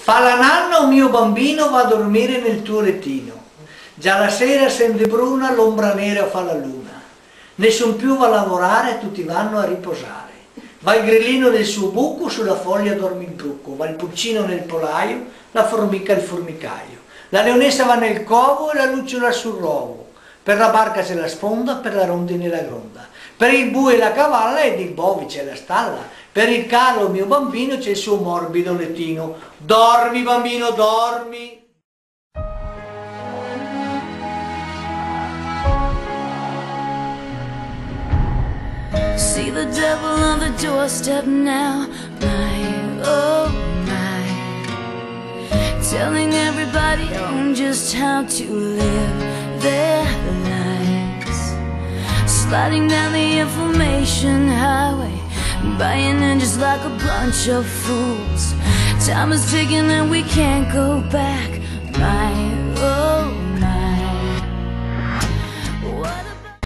Fa la nanna, un mio bambino va a dormire nel tuo lettino. Già la sera scende bruna, l'ombra nera fa la luna. Nessun più va a lavorare, tutti vanno a riposare. Va il grillino nel suo buco, sulla foglia dorme il bruco. Va il pulcino nel polaio, la formica al formicaio. La leonessa va nel covo e la lucciola sul rovo. Per la barca c'è la sponda, per la rondine la gronda. Per il bue la cavalla ed il bovi c'è la stalla. Per il calo mio bambino c'è il suo morbido lettino. Dormi bambino, dormi! See the devil on the doorstep now, my, oh my. Telling everybody on just how to live their lives. Sliding down the information highway, buying in just like a bunch of fools. Time is ticking and we can't go back, my